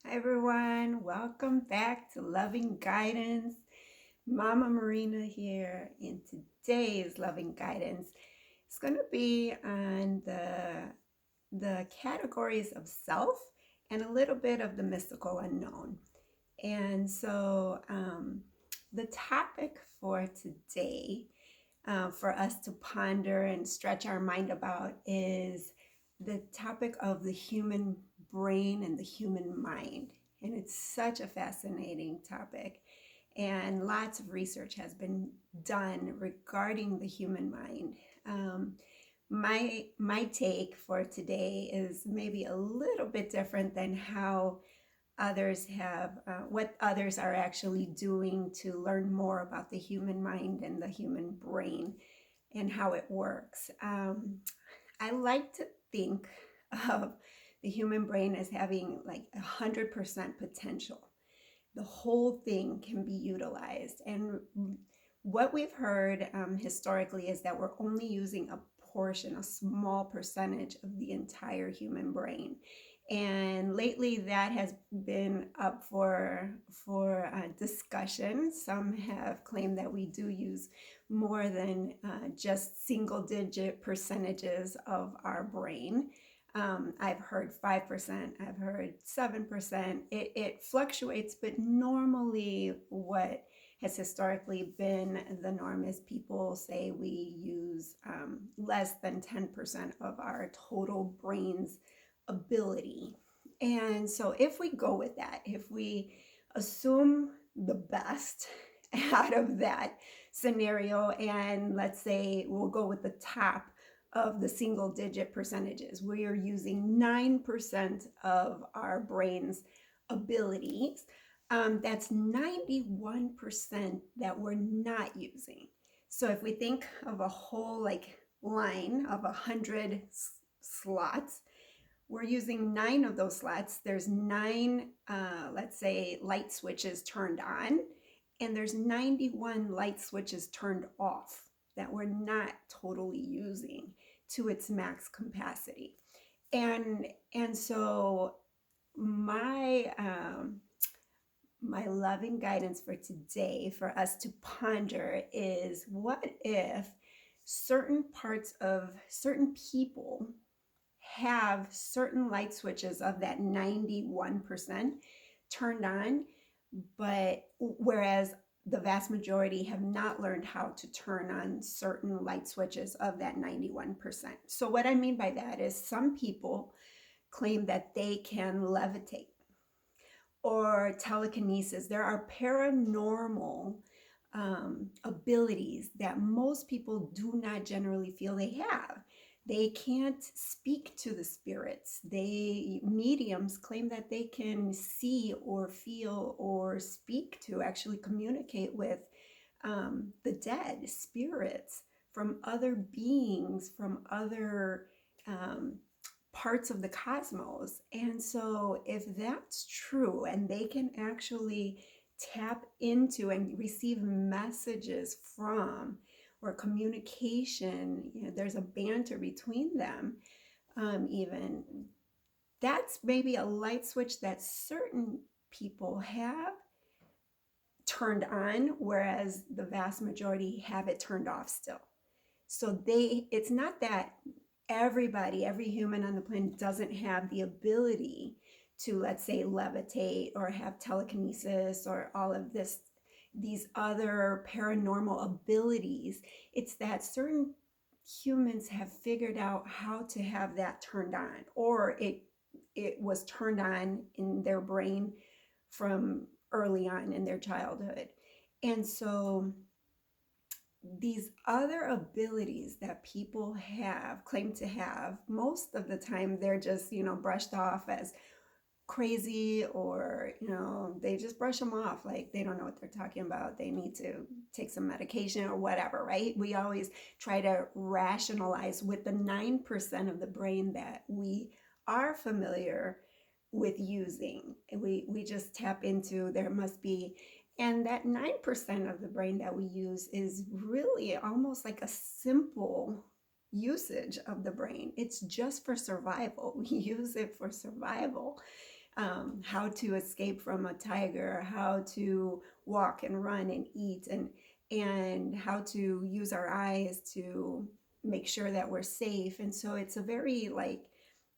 Hi everyone, welcome back to Loving Guidance. Mama Marina here, and today's Loving Guidance is going to be on the categories of self and a little bit of the mystical unknown. And so, the topic for today, for us to ponder and stretch our mind about, is the topic of the human brain and the human mind. And it's such a fascinating topic. And lots of research has been done regarding the human mind. Um, my take for today is maybe a little bit different than how others have, what others are actually doing to learn more about the human mind and the human brain and how it works. I like to think of the human brain as having like 100% potential. The whole thing can be utilized. And what we've heard historically is that we're only using a portion, a small percentage of the entire human brain. And lately, that has been up for discussion. Some have claimed that we do use more than just single-digit percentages of our brain. I've heard 5%, I've heard 7%. It fluctuates, but normally, what has historically been the norm is people say we use less than 10% of our total brain's ability. And so, if we go with that, if we assume the best out of that scenario, and let's say we'll go with the top of the single digit percentages, we are using 9% of our brain's abilities. That's 91% that we're not using. So if we think of a whole like line of 100 slots, we're using 9 of those slots. There's 9, let's say, light switches turned on, and there's 91 light switches turned off that we're not totally using to its max capacity. And so my loving guidance for today for us to ponder is, what if certain parts of certain people have certain light switches of that 91% turned on, but whereas the vast majority have not learned how to turn on certain light switches of that 91%. So what I mean by that is some people claim that they can levitate or telekinesis. There are paranormal abilities that most people do not generally feel they have. They can't speak to the spirits. Mediums claim that they can see or feel or speak to, actually communicate with the dead spirits from other beings, from other parts of the cosmos. And so, if that's true, and they can actually tap into and receive messages from, or communication, there's a banter between them, even that's maybe a light switch that certain people have turned on, whereas the vast majority have it turned off still. So it's not that every human on the planet doesn't have the ability to, let's say, levitate or have telekinesis or all of these other paranormal abilities. It's that certain humans have figured out how to have that turned on, or it was turned on in their brain from early on in their childhood. And so these other abilities that people have claim to have, most of the time they're just brushed off as crazy, or they just brush them off like they don't know what they're talking about, they need to take some medication or whatever, right? We always try to rationalize with the 9% of the brain that we are familiar with using. We just tap into, there must be, and that 9% of the brain that we use is really almost like a simple usage of the brain. It's just for survival. We use it for survival. how to escape from a tiger, how to walk and run and eat, and how to use our eyes to make sure that we're safe. And so it's a very, like,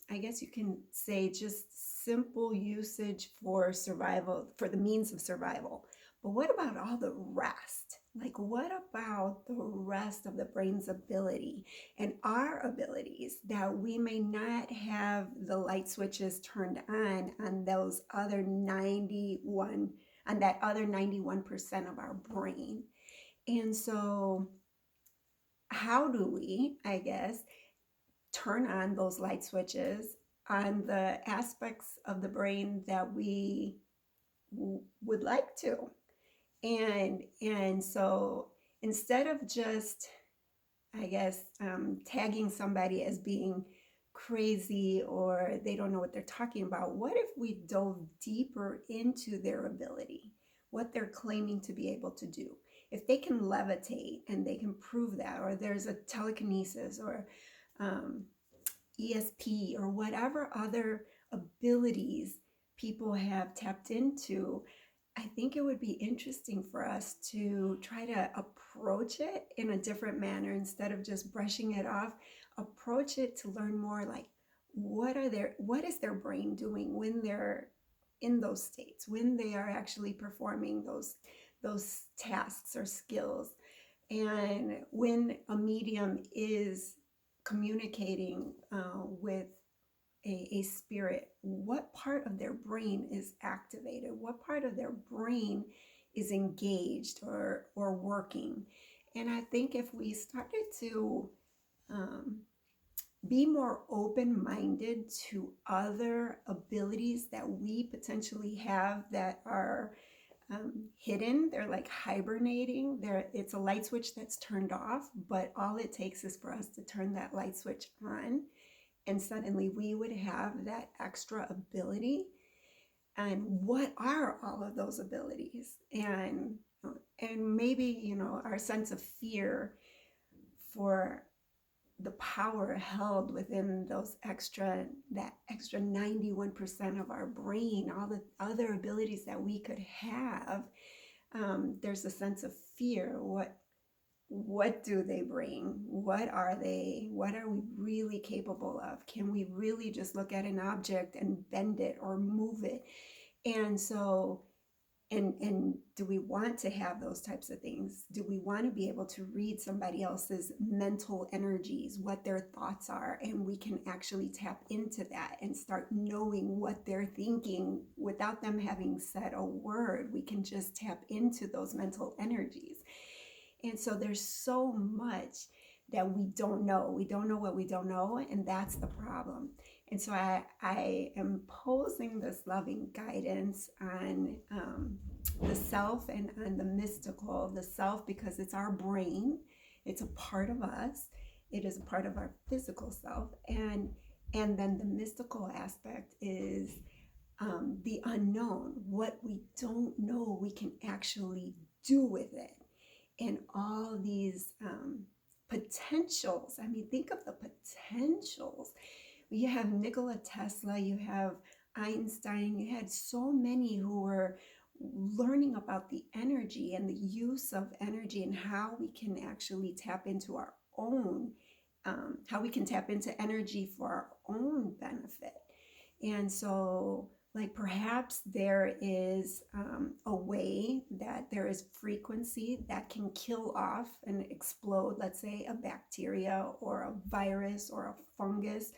I guess you can say, just simple usage for survival, for the means of survival. But what about all the rest? Like, what about the rest of the brain's ability and our abilities that we may not have the light switches turned on those other 91, on that other 91% of our brain? And so, how do we, I guess, turn on those light switches on the aspects of the brain that we would like to? And so instead of just, I guess, tagging somebody as being crazy or they don't know what they're talking about, what if we dove deeper into their ability, what they're claiming to be able to do? If they can levitate and they can prove that, or there's a telekinesis or ESP or whatever other abilities people have tapped into, I think it would be interesting for us to try to approach it in a different manner instead of just brushing it off. Approach it to learn more, like, what is their brain doing when they're in those states, when they are actually performing those tasks or skills, and when a medium is communicating with a spirit, what part of their brain is activated? What part of their brain is engaged or working? And I think if we started to um, be more open-minded to other abilities that we potentially have that are hidden, they're like hibernating. It's a light switch that's turned off, but all it takes is for us to turn that light switch on, and suddenly we would have that extra ability. And what are all of those abilities? And maybe, our sense of fear for the power held within that extra 91% of our brain, all the other abilities that we could have. There's a sense of fear. What do they bring? What are they? What are we really capable of? Can we really just look at an object and bend it or move it? And so, and do we want to have those types of things? Do we want to be able to read somebody else's mental energies, what their thoughts are, and we can actually tap into that and start knowing what they're thinking without them having said a word? We can just tap into those mental energies. And so there's so much that we don't know. We don't know what we don't know, and that's the problem. And so I am posing this loving guidance on the self and on the mystical. The self, because it's our brain, it's a part of us, it is a part of our physical self, and then the mystical aspect is the unknown, what we don't know we can actually do with it. And all these potentials. I mean, think of the potentials. You have Nikola Tesla, you have Einstein, you had so many who were learning about the energy and the use of energy and how we can actually tap into our own, how we can tap into energy for our own benefit. And so, like, perhaps there is a way that there is frequency that can kill off and explode, let's say, a bacteria or a virus or a fungus,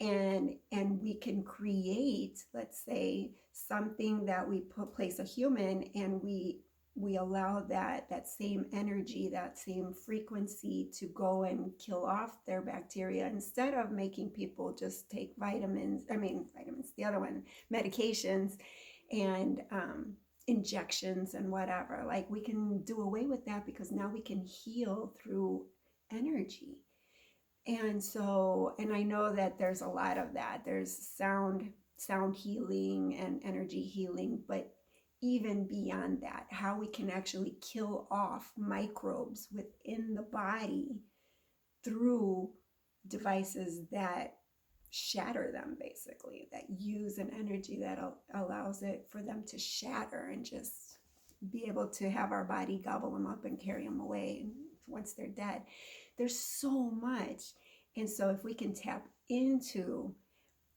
and we can create, let's say, something that we place a human, and we allow that same energy, that same frequency to go and kill off their bacteria, instead of making people just take vitamins, the other one, medications and injections and whatever. Like, we can do away with that because now we can heal through energy. And so, and I know that there's a lot of that. There's sound healing and energy healing, but even beyond that, how we can actually kill off microbes within the body through devices that shatter them, basically, that use an energy that allows it for them to shatter and just be able to have our body gobble them up and carry them away once they're dead. There's so much. And so if we can tap into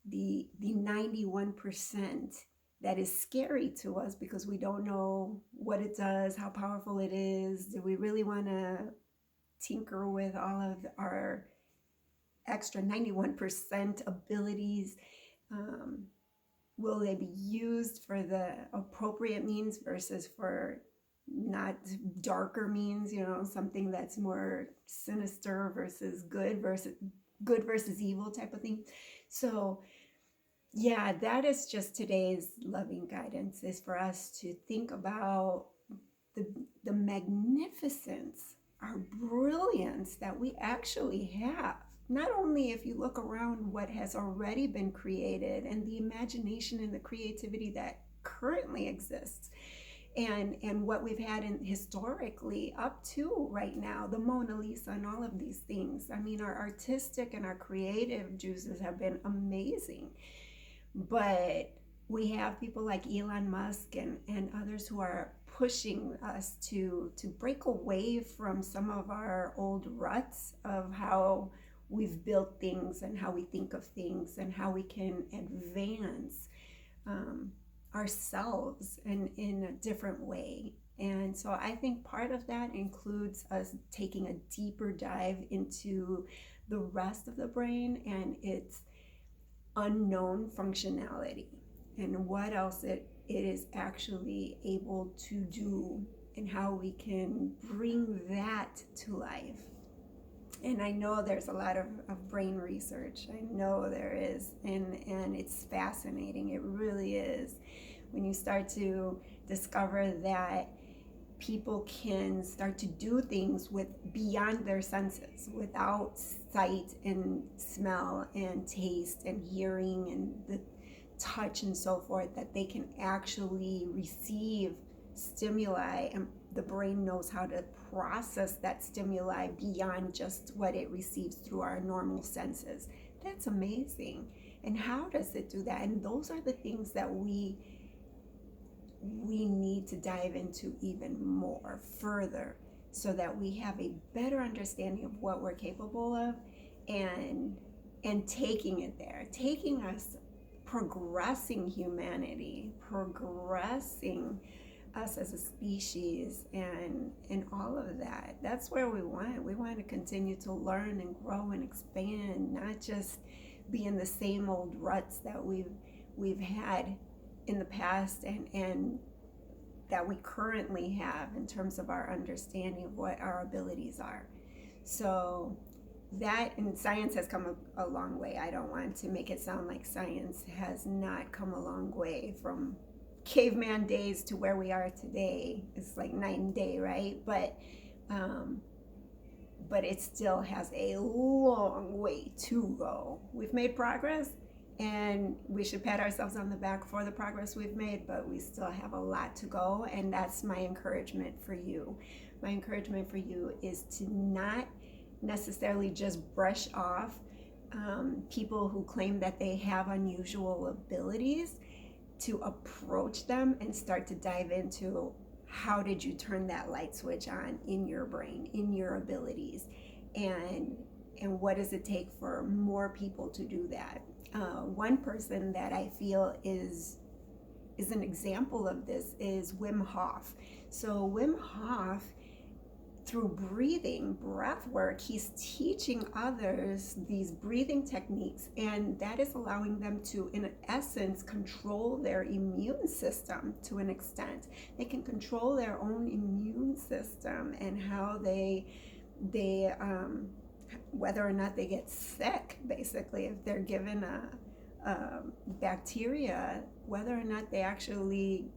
the 91% that is scary to us because we don't know what it does, how powerful it is, do we really want to tinker with all of our extra 91% abilities? Will they be used for the appropriate means versus for not darker means, something that's more sinister versus good versus evil type of thing? So yeah, that is just today's loving guidance, is for us to think about the, the magnificence, our brilliance that we actually have. Not only if you look around what has already been created and the imagination and the creativity that currently exists, and what we've had historically up to right now, the Mona Lisa and all of these things. I mean, our artistic and our creative juices have been amazing. But we have people like Elon Musk and others who are pushing us to break away from some of our old ruts of how we've built things and how we think of things and how we can advance ourselves in a different way. And so I think part of that includes us taking a deeper dive into the rest of the brain and its unknown functionality and what else it is actually able to do and how we can bring that to life. And I know there's a lot of brain research. I know there is, and it's fascinating. It really is. When you start to discover that people can start to do things with beyond their senses, without sight and smell and taste and hearing and the touch and so forth, that they can actually receive stimuli, and the brain knows how to process that stimuli beyond just what it receives through our normal senses. That's amazing. And how does it do that? And those are the things that we need to dive into even more further, so that we have a better understanding of what we're capable of, and taking it there, taking us, progressing humanity, progressing us as a species, and all of that. That's where we want to continue to learn and grow and expand, not just be in the same old ruts that we've had in the past and that we currently have in terms of our understanding of what our abilities are. So that, and science has come a long way. I don't want to make it sound like science has not come a long way from caveman days to where we are today. It's like night and day, right? But it still has a long way to go. We've made progress, and we should pat ourselves on the back for the progress we've made, but we still have a lot to go. And that's my encouragement for you. My encouragement for you is to not necessarily just brush off people who claim that they have unusual abilities, to approach them and start to dive into, how did you turn that light switch on in your brain, in your abilities, and what does it take for more people to do that? One person that I feel is an example of this is Wim Hof. So Wim Hof, through breath work, he's teaching others these breathing techniques, and that is allowing them to, in essence, control their immune system to an extent. They can control their own immune system and how they whether or not they get sick, basically, if they're given a bacteria, whether or not they actually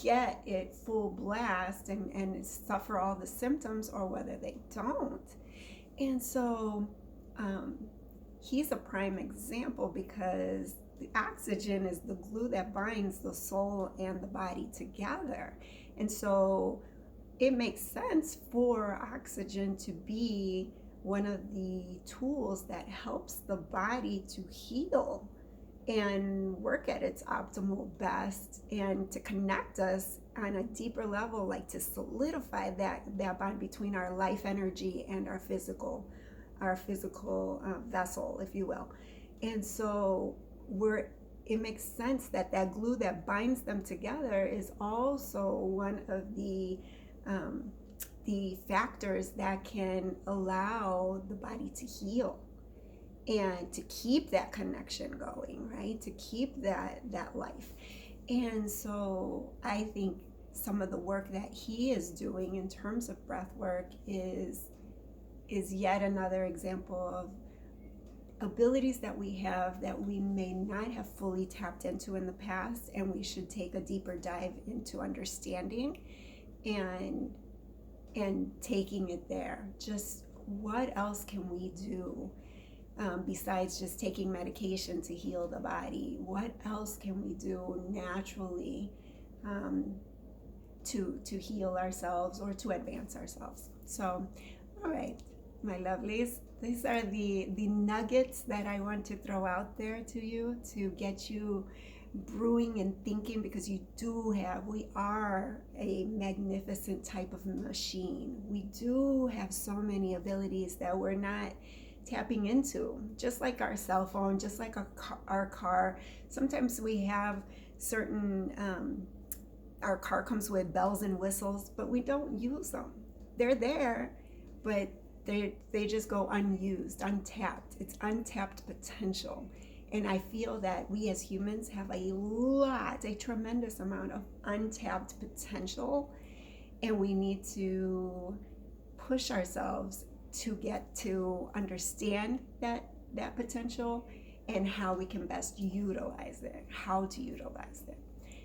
get it full blast and suffer all the symptoms, or whether they don't. And so he's a prime example, because the oxygen is the glue that binds the soul and the body together. And so it makes sense for oxygen to be one of the tools that helps the body to heal and work at its optimal best, and to connect us on a deeper level, like to solidify that bond between our life energy and our physical vessel, if you will. And so it makes sense that that glue that binds them together is also one of the factors that can allow the body to heal and to keep that connection going, right? To keep that life. And so I think some of the work that he is doing in terms of breath work is yet another example of abilities that we have that we may not have fully tapped into in the past, and we should take a deeper dive into understanding and taking it there. Just what else can we do besides just taking medication to heal the body? What else can we do naturally to heal ourselves or to advance ourselves? So, all right, my lovelies, these are the nuggets that I want to throw out there to you to get you brewing and thinking, because we are a magnificent type of machine. We do have so many abilities that we're not tapping into, just like our cell phone, just like our car. Sometimes we have certain our car comes with bells and whistles, but we don't use them. They're there, but they just go unused, untapped. It's untapped potential. And I feel that we as humans have a tremendous amount of untapped potential, and we need to push ourselves to get to understand that potential and how we can best utilize it, how to utilize it.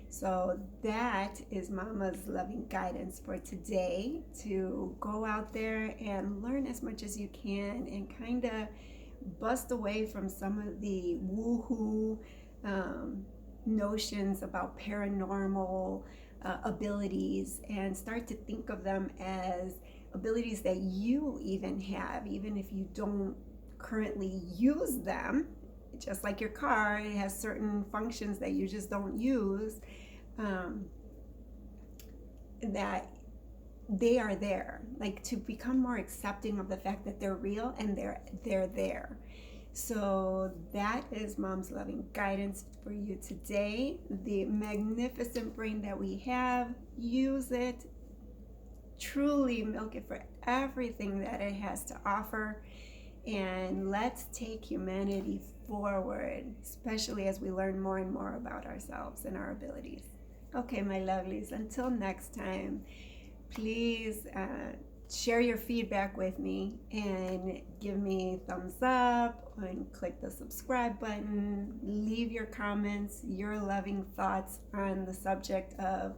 So that is Mama's loving guidance for today, to go out there and learn as much as you can and kind of bust away from some of the woohoo notions about paranormal abilities, and start to think of them as abilities that you even have, even if you don't currently use them. Just like your car, it has certain functions that you just don't use, that they are there. Like, to become more accepting of the fact that they're real and they're there. So that is Mom's loving guidance for you today. The magnificent brain that we have, use it, truly milk it for everything that it has to offer, and let's take humanity forward, especially as we learn more and more about ourselves and our abilities. Okay, my lovelies, until next time, please share your feedback with me and give me a thumbs up and click the subscribe button. Leave your comments, your loving thoughts on the subject of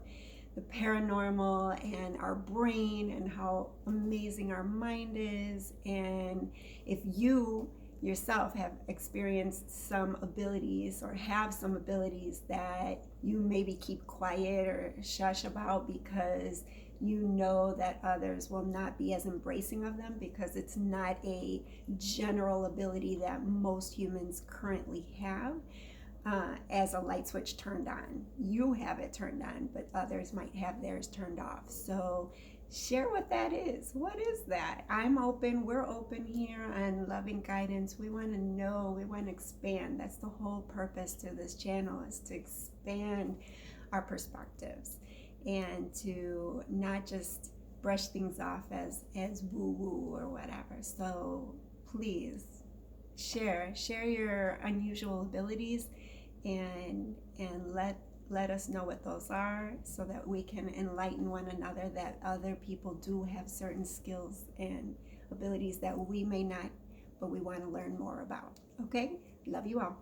the paranormal and our brain and how amazing our mind is. And if you yourself have experienced some abilities or have some abilities that you maybe keep quiet or shush about because you know that others will not be as embracing of them, because it's not a general ability that most humans currently have, as a light switch turned on. You have it turned on, but others might have theirs turned off. So share what that is. What is that? I'm open. We're open here on Loving Guidance. We want to know. We want to expand. That's the whole purpose to this channel, is to expand our perspectives and to not just brush things off as woo-woo or whatever. So please share your unusual abilities and let us know what those are, so that we can enlighten one another that other people do have certain skills and abilities that we may not, but we want to learn more about. Okay? Love you all.